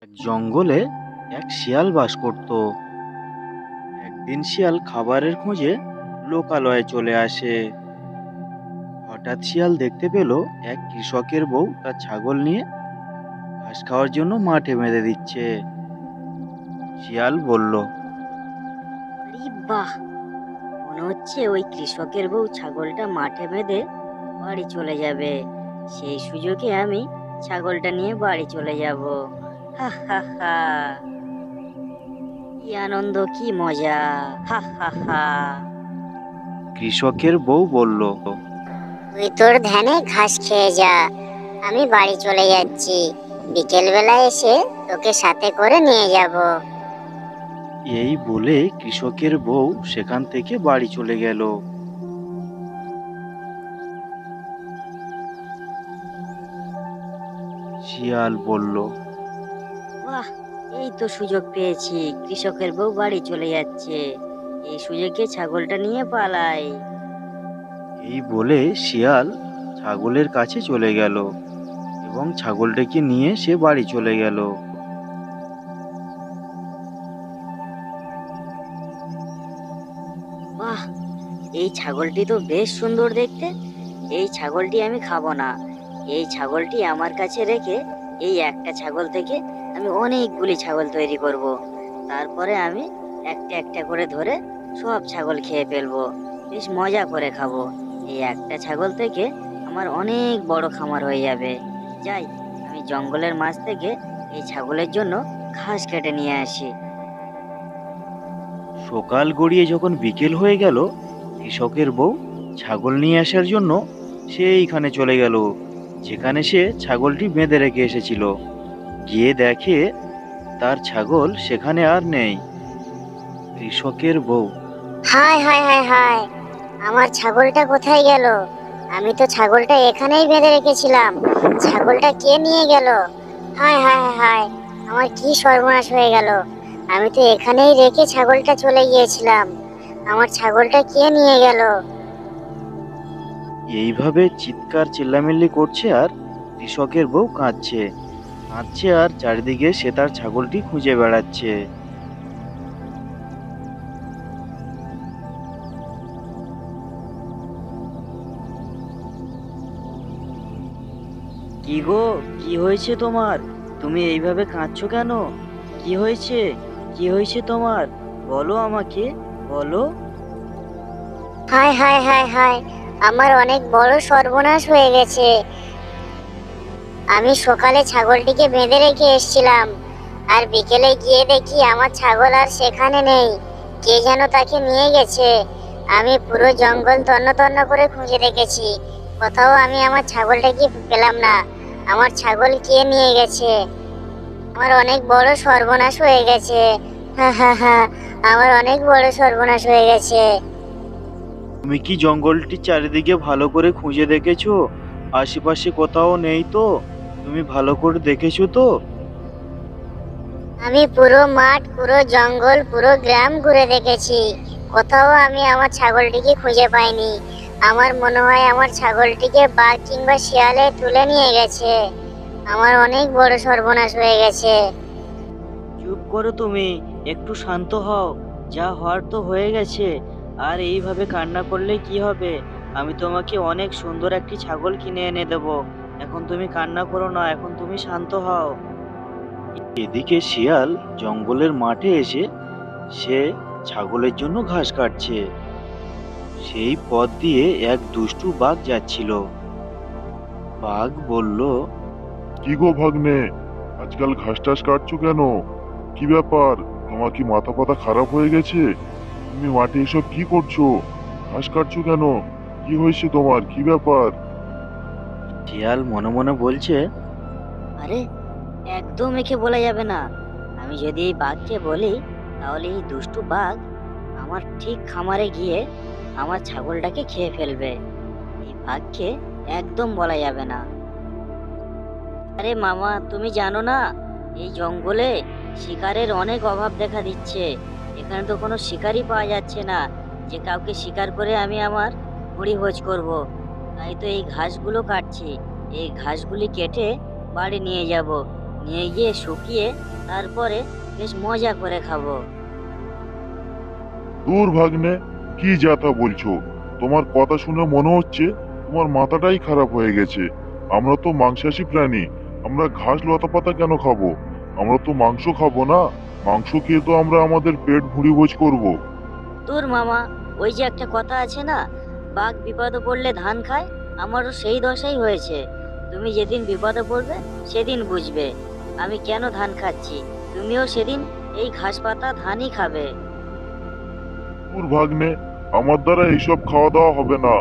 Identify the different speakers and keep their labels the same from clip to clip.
Speaker 1: এক জঙ্গলে এক শিয়াল বাস করত। একদিন শিয়াল খাবারের খোঁজে লোকালয়ে চলে আসে। হঠাৎ শিয়াল দেখতে পেল এক কৃষকের বউ তার ছাগল নিয়ে ঘাস খাওয়ার জন্য মাঠে বেঁধে দিচ্ছে। শিয়াল বলল,
Speaker 2: আরে বাহ! মনে হচ্ছে ওই কৃষকের বউ ছাগলটা মাঠে বেঁধে বাড়ি চলে যাবে। সেই সুযোগে আমি ছাগলটা নিয়ে বাড়ি চলে যাব। হা হা হা! কি আনন্দ, কি মজা! হা হা হা!
Speaker 1: কৃষকের বউ বলল,
Speaker 3: তুই তোর ধ্যানে ঘাস খেয়ে যা, আমি বাড়ি চলে যাচ্ছি। বিকেল বেলা এসে তোকে সাথে করে নিয়ে যাব।
Speaker 1: এই বলে কৃষকের বউ সেখান থেকে বাড়ি চলে গেল। শিয়াল বলল,
Speaker 2: বাহ! এই তো সুযোগ পেয়েছি, কৃষকের বউ বাড়ি চলে যাচ্ছে। এই সুযোগে ছাগলটা নিয়ে পালাই।
Speaker 1: এই বলে শিয়াল ছাগলের কাছে চলে গেল এবং ছাগলটাকে নিয়ে সে বাড়ি চলে গেল।
Speaker 2: বাহ! এই ছাগলটি তো বেশ সুন্দর দেখতে। এই ছাগলটি আমি খাবো না। এই ছাগলটি আমার কাছে রেখে এই একটা ছাগল থেকে আমি অনেকগুলি ছাগল তৈরি করব। তারপরে আমি একটা একটা করে ধরে সব ছাগল খেয়ে ফেলবো। বেশ মজা করে খাবো। এই একটা ছাগল থেকে আমার অনেক বড় খামার হয়ে যাবে। যাই, আমি জঙ্গলের মাঝ থেকে এই ছাগলের জন্য ঘাস কেটে নিয়ে আসি।
Speaker 1: সকাল গড়িয়ে যখন বিকেল হয়ে গেল, কৃষকের বউ ছাগল নিয়ে আসার জন্য সেইখানে চলে গেল যেখানে সে ছাগলটি বেঁধে রেখে এসেছিল। গিয়ে দেখে তার ছাগল সেখানে আর নেই। কৃষকের বউ,
Speaker 3: হায় হায় হায় হায়, আমার ছাগলটা কোথায় গেল? আমি তো ছাগলটা এখানেই বেঁধে রেখেছিলাম। ছাগলটা কে নিয়ে গেল? হায় হায় হায় হায়, আমার কি সর্বনাশ হয়ে গেল! আমি তো এখানেই রেখে ছাগলটা চলে গিয়েছিলাম। আমার ছাগলটা কে নিয়ে গেল?
Speaker 1: এইভাবে চিৎকার চেল্লামিল্লি করছে আর কৃষকের বউ কাঁদছে কাঁদছে আর চারিদিকে সে তার ছাগলটি খুঁজে বেড়াচ্ছে।
Speaker 2: কি গো, কি হয়েছে তোমার? তুমি এইভাবে কাঁদছো কেন? কি হয়েছে? কি হয়েছে তোমার? বলো আমাকে, বলো।
Speaker 3: হায় হায় হায় হায়, আমার অনেক বড় সর্বনাশ হয়ে গেছে। আমি সকালে ছাগলটিকে বেঁধে রেখে এসেছিলাম, আর বিকেলে গিয়ে দেখি আমার ছাগল আর সেখানে নেই। কে যেন তাকে নিয়ে গেছে। আমি পুরো জঙ্গল তন্ন তন্ন করে খুঁজে দেখেছি, কোথাও আমি আমার ছাগলটাকে পেলাম না। আমার ছাগল কে নিয়ে গেছে? আমার অনেক বড় সর্বনাশ হয়ে গেছে। হা হা হা, আমার অনেক বড় সর্বনাশ হয়ে গেছে।
Speaker 1: তুমি কি জঙ্গলটি চারিদিকে ভালো করে খুঁজে দেখেছো? আশেপাশে কোথাও নেই তো? তুমি ভালো করে দেখেছো তো?
Speaker 3: আমি পুরো মাঠ, পুরো জঙ্গল, পুরো গ্রাম ঘুরে দেখেছি, কোথাও আমি আমার ছাগলটিকে খুঁজে পাইনি। আমার মনে হয় আমার ছাগলটিকে বাঘ কিংবা শিয়ালে তুলে নিয়ে গেছে। আমার অনেক বড় সর্বনাশ হয়ে গেছে।
Speaker 2: চুপ করো তুমি, একটু শান্ত হও। যা হওয়ার তো হয়ে গেছে। আর এইভাবে কান্না করলে কি হবে? আমি তোমাকে অনেক সুন্দর একটি ছাগল কিনে এনে দেবো। এখন তুমি কান্না করো না, এখন তুমি শান্ত হও।
Speaker 1: এদিকে শিয়াল জঙ্গলের মাঠে এসে সে ছাগলের জন্য ঘাস কাটছে। সেই পথ দিয়ে এক দুষ্টু বাঘ যাচ্ছিল। বাঘ বলল,
Speaker 4: কি গো ভাগ্নে, আজকাল ঘাস টাস কাটছো কেন? কি ব্যাপার? তোমার কি মাথা পাতা খারাপ হয়ে গেছে? তুমি মাঠে এসব কি করছো? ঘাস কাটছো কেন? কি হয়েছে তোমার? কি ব্যাপার?
Speaker 1: শিয়াল মনে মনে বলছে,
Speaker 2: আরে, একদম একে বলা যাবে না। আমি যদি এই বাঘকে বলি, তাহলে এই দুষ্টু বাঘ আমার ঠিক খামারে গিয়ে আমার ছাগলটাকে খেয়ে ফেলবে। এই বাঘকে একদম বলা যাবে না। আরে মামা, তুমি জানো না, এই জঙ্গলে শিকারের অনেক অভাব দেখা দিচ্ছে। এখানে তো কোনো শিকারই পাওয়া যাচ্ছে না, যে কাউকে শিকার করে আমি আমার ভোজ করব। তাই তো এই ঘাসগুলো কাটছি। এই ঘাসগুলি কেটে বাড়ি নিয়ে যাব। নিয়ে গিয়ে শুকিয়ে তারপরে বেশ মজা করে খাবো।
Speaker 4: দূর ভাগ্নে, কি যাতা বলছো? তোমার কথা শুনে মনে হচ্ছে তোমার মাথাটাই খারাপ হয়ে গেছে। আমরা তো মাংসাশী প্রাণী, আমরা ঘাস লতা পাতা কেন খাবো? আমরা তো মাংস খাবো না। মাংস খেয়ে তো আমরা আমাদের পেট ভুঁড়ি ভোজ করবো।
Speaker 2: তোর মামা, ওই যে একটা কথা আছে না, বাঘ বিপদে পড়লে ধান খায়, আমারও সেই দশাই হয়েছে। তুমি যেদিন বিপদে পড়বে সেদিন বুঝবে আমি কেন ধান খাচ্ছি। তুমিও সেদিন এই ঘাস পাতা ধানই খাবে।
Speaker 4: দূর ভাগ্নে, আমার দ্বারা এইসব খাওয়া দাওয়া হবে না।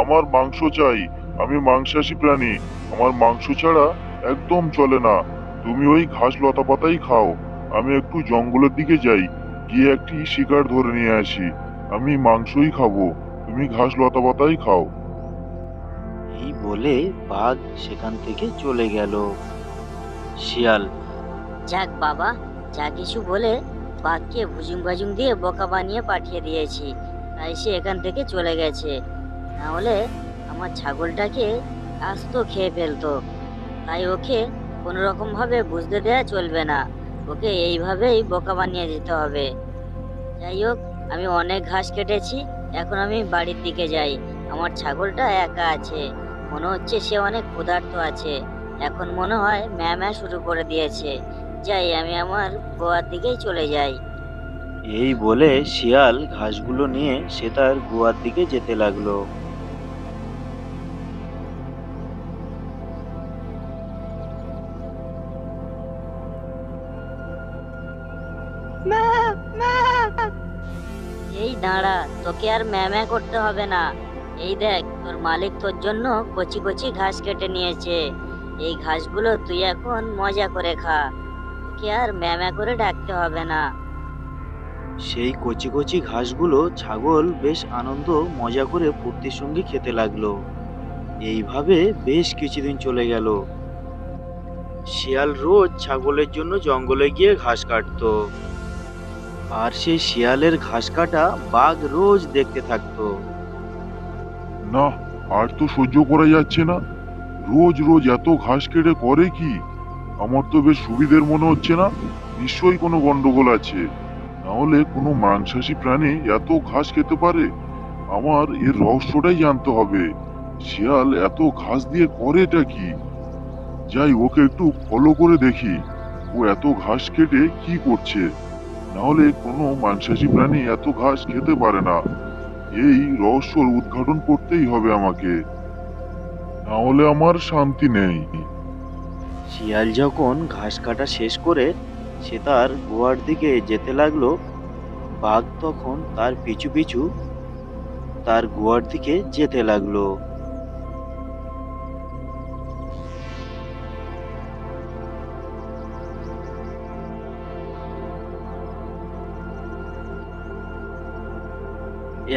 Speaker 4: আমার মাংস চাই। আমি মাংসাশী প্রাণী, আমার মাংস ছাড়া একদম চলে না। তুমি ওই ঘাস লতা পাতাই খাও। আমি একটু জঙ্গলের দিকে যাই, গিয়ে একটি শিকার ধরে নিয়ে আসি। আমি মাংসই খাবো, তুমি ঘাস লতা পাতাই খাও।
Speaker 1: এই বলে বাঘ সেখান থেকে চলে গেল। শিয়াল,
Speaker 2: যাক বাবা, যা কিছু বলে বাঘকে ভুজুং বাজুং দিয়ে বোকা বানিয়ে পাঠিয়ে দিয়েছি, তাই সে এখান থেকে চলে গেছে। না হলে আমার ছাগলটাকে আস্ত খেয়ে ফেলতো। তাই ওকে কোনো রকম ভাবে বুঝতে দেওয়া চলবে না, ওকে এইভাবেই বোকা বানিয়ে দিতে হবে। যাই হোক, আমি অনেক ঘাস কেটেছি, এখন আমি বাড়ির দিকে যাই। আমার ছাগলটা একা আছে, মনে হচ্ছে সে অনেক ক্ষুধার্ত আছে। এখন মনে হয় ম্যাঁ ম্যাঁ শুরু করে দিয়েছে। যাই, আমি আমার গোয়ার দিকেই চলে যাই।
Speaker 1: এই বলে শিয়াল ঘাসগুলো নিয়ে সে তার গুহার দিকে যেতে লাগলো।
Speaker 2: এই দাঁড়া, তোকে আর ম্যাঁ ম্যাঁ করতে হবে না। এই দেখ, তোর মালিক তোর জন্য কচি কচি ঘাস কেটে নিয়েছে। এই ঘাসগুলো তুই এখন মজা করে খা, তোকে আর ম্যাঁ ম্যাঁ করে ডাকতে হবে না।
Speaker 1: সেই কচি কচি ঘাসগুলো ছাগল বেশ আনন্দ মজা করে ফুর্তির সঙ্গে খেতে লাগলো। এইভাবে বেশ কিছুদিন চলে গেল। শিয়াল রোজ ছাগলের জন্য জঙ্গলে গিয়ে ঘাস কাটতো, আর সেই শিয়ালের ঘাস কাটা বাঘ রোজ দেখতে থাকতো।
Speaker 4: না, আর তো সহ্য করা যাচ্ছে না। রোজ রোজ এত ঘাস কেটে করে কি? আমার তো বেশ সুবিধের মনে হচ্ছে না। নিশ্চয়ই কোনো গন্ডগোল আছে। না হলে কোনো মাংসাশী প্রাণী এত ঘাস খেতে পারে? আমার এর রহস্যটাই জানতে হবে। শিয়াল এত ঘাস দিয়ে করেটা কি? যাই, ওকে একটু ফলো করে দেখি, ও এত ঘাস কেটে কি করছে। না হলে কোনো মাংসাশী প্রাণী এত ঘাস খেতে পারে না। এই রহস্যর উদ্ঘাটন করতেই হবে আমাকে, না হলে আমার শান্তি নেই।
Speaker 1: শিয়াল যখন ঘাস কাটা শেষ করে সে তার গুহার দিকে যেতে লাগলো, বাঘ তখন তার পিছু পিছু তার গুহার দিকে যেতে লাগলো।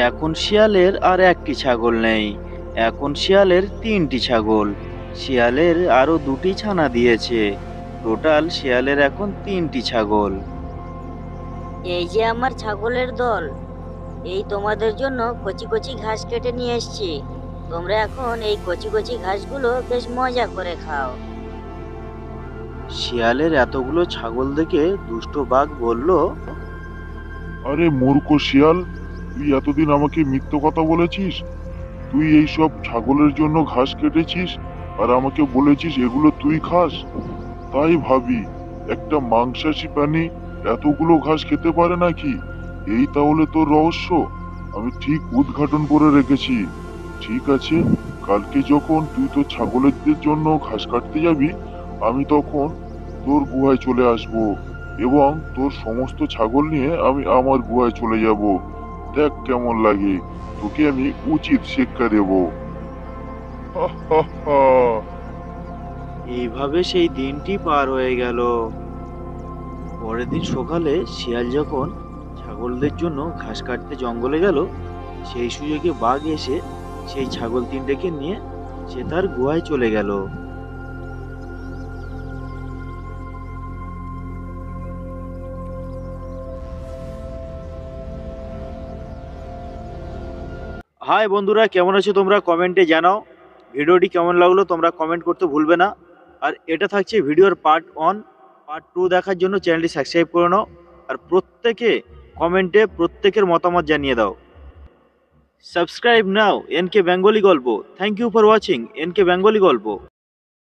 Speaker 1: এখন শিয়ালের আর একটি ছাগল নেই, এখন শিয়ালের তিনটি ছাগল। শিয়ালের আরো দুটি ছানা দিয়েছে। টোটাল শিয়ালের এখন তিনটি ছাগল।
Speaker 2: এই যে আমার ছাগলের দল, এই তোমাদের জন্য কচি কচি ঘাস কেটে নিয়ে এসেছি। তোমরা এখন এই কচি কচি ঘাসগুলো বেশ মজা করে খাও।
Speaker 1: শিয়ালের এতগুলো ছাগল দেখে দুষ্ট বাঘ বলল,
Speaker 4: আরে মূর্খ শিয়াল, তুই এতদিন আমাকে মিথ্যে কথা বলেছিস। তুই এই সব ছাগলের জন্য ঘাস কেটেছিস আর আমাকে বলেছিস এগুলো তুই খাস। তাই ভাবি, একটা মাংসাশী প্রাণী এতগুলো ঘাস খেতে পারে নাকি? এই তাহলে তোর রহস্য। আমি ঠিক উদ্ঘাটন করে রেখেছি। ঠিক আছে, কালকে যখন তুই তোর ছাগলদের জন্য ঘাস কাটতে যাবি, আমি তখন তোর গুহায় চলে আসব এবং তোর সমস্ত ছাগল নিয়ে আমি আমার গুহায় চলে যাব। দেখ কেমন লাগে, তোকে আমি উচিত শিক্ষা দেব। হা হা হা।
Speaker 1: এইভাবে সেই দিনটি পার হয়ে গেল। পরের দিন সকালে শিয়াল যখন ছাগলদের জন্য ঘাস কাটতে জঙ্গলে গেল, সেই সুযোগে বাঘ এসে সেই ছাগল তিনটেকে নিয়ে সে তার গুহায় চলে গেল। হাই বন্ধুরা, কেমন আছো তোমরা? কমেন্টে জানাও। ভিডিওটি কেমন লাগলো তোমরা কমেন্ট করতে ভুলবে না। আর এটা থাকছে ভিডিওর পার্ট 1। পার্ট 2 দেখার জন্য চ্যানেলটি সাবস্ক্রাইব করে নাও আর প্রত্যেকে কমেন্টে প্রত্যেকের মতামত জানিয়ে দাও। Subscribe now NK Bengali Golpo. Thank you for watching NK Bengali গল্প।